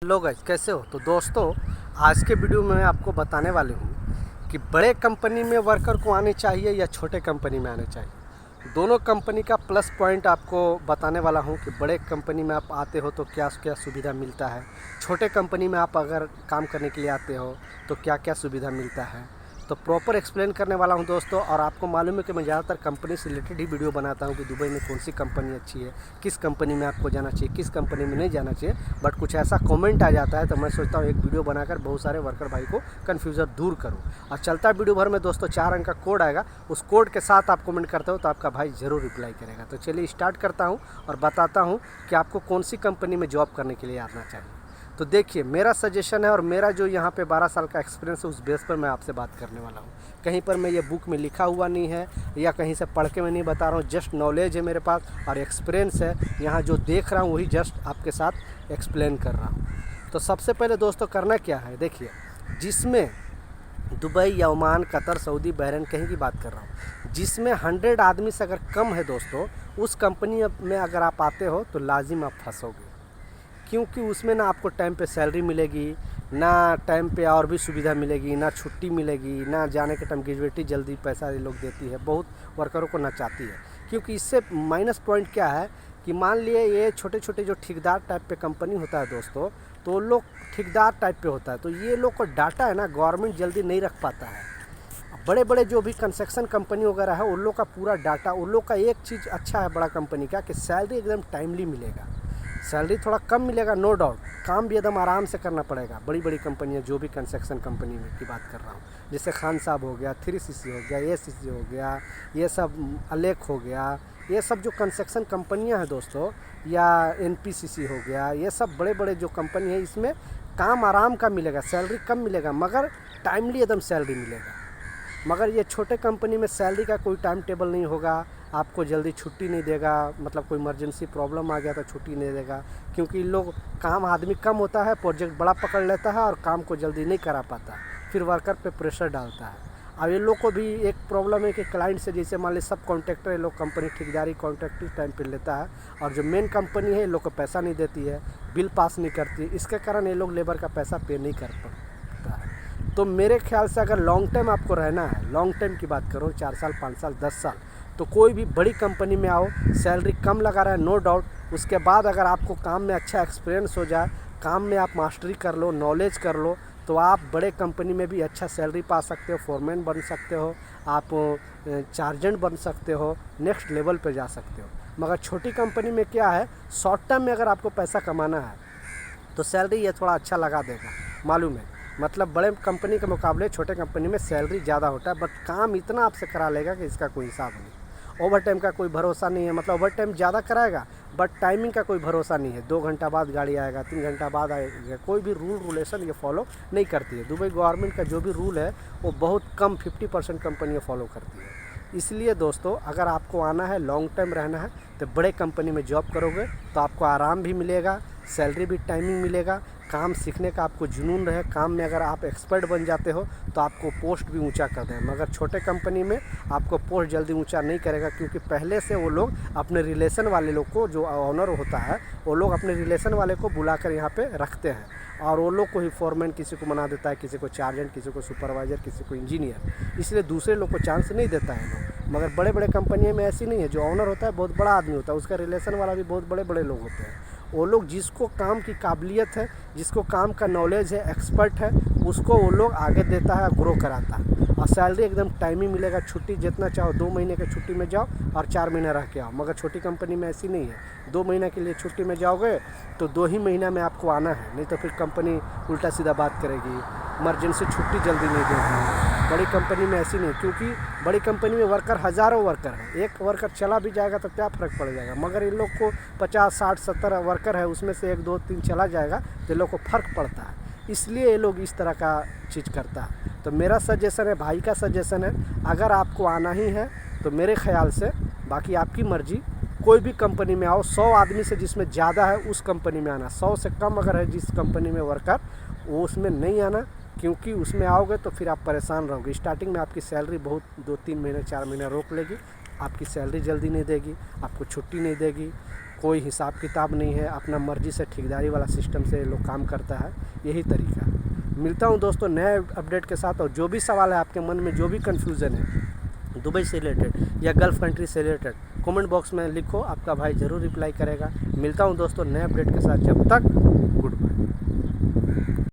Hello guys, कैसे हो? तो दोस्तों, आज के वीडियो में मैं आपको बताने वाले हूँ कि बड़े कंपनी में वर्कर को आने चाहिए या छोटे कंपनी में आने चाहिए। दोनों कंपनी का प्लस पॉइंट आपको बताने वाला हूँ कि बड़े कंपनी में आप आते हो तो क्या क्या सुविधा मिलता है, छोटे कंपनी में आप अगर काम करने के लिए आते हो तो क्या क्या सुविधा मिलता है। तो प्रॉपर एक्सप्लेन करने वाला हूं दोस्तों। और आपको मालूम है कि मैं ज़्यादातर कंपनी से रिलेटेड ही वीडियो बनाता हूं कि दुबई में कौन सी कंपनी अच्छी है, किस कंपनी में आपको जाना चाहिए, किस कंपनी में नहीं जाना चाहिए। बट कुछ ऐसा कमेंट आ जाता है तो मैं सोचता हूं एक वीडियो बनाकर बहुत सारे वर्कर भाई को कन्फ्यूज़न दूर करूँ। और चलता वीडियो भर में दोस्तों 4 अंक का कोड आएगा, उस कोड के साथ आप कमेंट करते हो तो आपका भाई ज़रूर रिप्लाई करेगा। तो चलिए स्टार्ट करता हूँ और बताता हूँ कि आपको कौन सी कंपनी में जॉब करने के लिए आना चाहिए। तो देखिए, मेरा सजेशन है और मेरा जो यहाँ पे 12 साल का एक्सपीरियंस है उस बेस पर मैं आपसे बात करने वाला हूँ। कहीं पर मैं ये बुक में लिखा हुआ नहीं है या कहीं से पढ़ के मैं नहीं बता रहा हूँ, जस्ट नॉलेज है मेरे पास और एक्सपीरियंस है। यहाँ जो देख रहा हूँ वही जस्ट आपके साथ एक्सप्लेन कर रहा हूँ। तो सबसे पहले दोस्तों करना क्या है, देखिए, जिसमें दुबई या ओमान, कतर, सऊदी, बहरीन कहीं की बात कर रहा हूँ, जिसमें 100 आदमी से अगर कम है दोस्तों, उस कंपनी में अगर आप आते हो तो लाजिम आप फंसोगे। क्योंकि उसमें ना आपको टाइम पे सैलरी मिलेगी, ना टाइम पे और भी सुविधा मिलेगी, ना छुट्टी मिलेगी, ना जाने के टाइम ग्रेजुएटी जल्दी पैसा ये लोग देती है, बहुत वर्करों को नचाती है। क्योंकि इससे माइनस पॉइंट क्या है कि मान लिए ये छोटे छोटे जो ठेकेदार टाइप पे कंपनी होता है दोस्तों, तो वो लोग ठेकेदार टाइप पे होता है, तो ये लोग को डाटा है ना गवर्नमेंट जल्दी नहीं रख पाता है। बड़े बड़े जो भी कंस्ट्रक्शन कंपनी वगैरह है उन लोग का पूरा डाटा, उन लोग का एक चीज़ अच्छा है बड़ा कंपनी का कि सैलरी एकदम टाइमली मिलेगा। सैलरी थोड़ा कम मिलेगा नो डाउट, काम भी एकदम आराम से करना पड़ेगा। बड़ी बड़ी कंपनियां जो भी कंस्ट्रक्शन कंपनी में की बात कर रहा हूँ, जैसे खान साहब हो गया, 3CC हो गया, ACC हो गया, ये सब अलेख हो गया, ये सब जो कंस्ट्रक्शन कंपनियां हैं दोस्तों, या NPCC हो गया, ये सब बड़े बड़े जो कंपनी है, इसमें काम आराम का मिलेगा, सैलरी कम मिलेगा मगर टाइमली एकदम सैलरी मिलेगा। मगर ये छोटे कंपनी में सैलरी का कोई टाइम टेबल नहीं होगा, आपको जल्दी छुट्टी नहीं देगा, मतलब कोई इमरजेंसी प्रॉब्लम आ गया तो छुट्टी नहीं देगा। क्योंकि लोग काम आदमी कम होता है, प्रोजेक्ट बड़ा पकड़ लेता है और काम को जल्दी नहीं करा पाता, फिर वर्कर पे प्रेशर डालता है। अब ये लोग को भी एक प्रॉब्लम है कि क्लाइंट से, जैसे मान ली सब कॉन्ट्रैक्टर ये लोग कंपनी ठेकेदारी कॉन्ट्रैक्ट टाइम पे लेता है और जो मेन कंपनी है ये लोग को पैसा नहीं देती है, बिल पास नहीं करती, इसके कारण ये लोग लेबर का पैसा पे नहीं कर पाता है। तो मेरे ख्याल से अगर लॉन्ग टाइम आपको रहना है, लॉन्ग टाइम की बात करूँ 4 साल 5 साल 10 साल, तो कोई भी बड़ी कंपनी में आओ, सैलरी कम लगा रहा है नो डाउट। उसके बाद अगर आपको काम में अच्छा एक्सपीरियंस हो जाए, काम में आप मास्टरी कर लो, नॉलेज कर लो, तो आप बड़े कंपनी में भी अच्छा सैलरी पा सकते हो, फोरमैन बन सकते हो, आप चार्जेंट बन सकते हो, नेक्स्ट लेवल पे जा सकते हो। मगर छोटी कंपनी में क्या है, शॉर्ट टर्म में अगर आपको पैसा कमाना है तो सैलरी ये थोड़ा अच्छा लगा देगा, मालूम है। मतलब बड़े कंपनी के मुकाबले छोटे कंपनी में सैलरी ज़्यादा होता है, बट काम इतना आपसे करा लेगा कि इसका कोई हिसाब नहीं। ओवर टाइम का कोई भरोसा नहीं है, मतलब ओवर टाइम ज़्यादा कराएगा बट टाइमिंग का कोई भरोसा नहीं है। 2 घंटा बाद गाड़ी आएगा, 3 घंटा बाद आएगा, कोई भी रूल रेगुलेशन ये फॉलो नहीं करती है। दुबई गवर्नमेंट का जो भी रूल है वो बहुत कम 50% कंपनियाँ फॉलो करती है। इसलिए दोस्तों, अगर आपको आना है, लॉन्ग टाइम रहना है, तो बड़े कंपनी में जॉब करोगे तो आपको आराम भी मिलेगा, सैलरी भी टाइमिंग मिलेगा, काम सीखने का आपको जुनून रहे, काम में अगर आप एक्सपर्ट बन जाते हो तो आपको पोस्ट भी ऊंचा कर दें। मगर छोटे कंपनी में आपको पोस्ट जल्दी ऊंचा नहीं करेगा, क्योंकि पहले से वो लोग अपने रिलेशन वाले लोग को, जो ऑनर होता है, वो लोग अपने रिलेशन वाले को बुलाकर यहाँ पे रखते हैं और वो लोग को ही फॉरमैन किसी को बना देता है, किसी को चार्जेंट, किसी को सुपरवाइज़र, किसी को इंजीनियर, इसलिए दूसरे लोग को चांस नहीं देता है लोग। मगर बड़े बड़े कंपनियों में ऐसी नहीं है, जो ऑनर होता है बहुत बड़ा आदमी होता है, उसका रिलेशन वाला भी बहुत बड़े बड़े लोग होते हैं। वो लोग जिसको काम की काबिलियत है, जिसको काम का नॉलेज है, एक्सपर्ट है, उसको वो लोग आगे देता है, ग्रो कराता है। और सैलरी एकदम टाइमिंग मिलेगा, छुट्टी जितना चाहो 2 महीने की छुट्टी में जाओ और 4 महीने रह के आओ। मगर छोटी कंपनी में ऐसी नहीं है, 2 महीने के लिए छुट्टी में जाओगे तो 2 ही महीना में आपको आना है, नहीं तो फिर कंपनी उल्टा सीधा बात करेगी, इमरजेंसी छुट्टी जल्दी नहीं देगी। बड़ी कंपनी में ऐसी नहीं, क्योंकि बड़ी कंपनी में वर्कर हज़ारों वर्कर हैं, एक वर्कर चला भी जाएगा तो क्या फ़र्क पड़ जाएगा। मगर इन लोग को 50 60 70 वर्कर है, उसमें से 1 2 3 चला जाएगा तो इन लोग को फ़र्क पड़ता है, इसलिए ये लोग इस तरह का चीज़ करता है। तो मेरा सजेशन है, भाई का सजेशन है, अगर आपको आना ही है तो मेरे ख़्याल से, बाकी आपकी मर्ज़ी, कोई भी कंपनी में आओ, 100 आदमी से जिसमें ज़्यादा है उस कंपनी में आना, 100 से कम अगर है जिस कंपनी में वर्कर, वो उसमें नहीं आना। क्योंकि उसमें आओगे तो फिर आप परेशान रहोगे। स्टार्टिंग में आपकी सैलरी बहुत 2 3 महीने 4 महीने रोक लेगी, आपकी सैलरी जल्दी नहीं देगी, आपको छुट्टी नहीं देगी, कोई हिसाब किताब नहीं है, अपना मर्जी से ठेकेदारी वाला सिस्टम से लोग काम करता है, यही तरीका है। मिलता हूँ दोस्तों नए अपडेट के साथ। और जो भी सवाल है आपके मन में, जो भी कन्फ्यूज़न है दुबई से रिलेटेड या गल्फ़ कंट्री से रिलेटेड, कमेंट बॉक्स में लिखो, आपका भाई ज़रूर रिप्लाई करेगा। मिलता हूँ दोस्तों नए अपडेट के साथ, जब तक गुड बाय।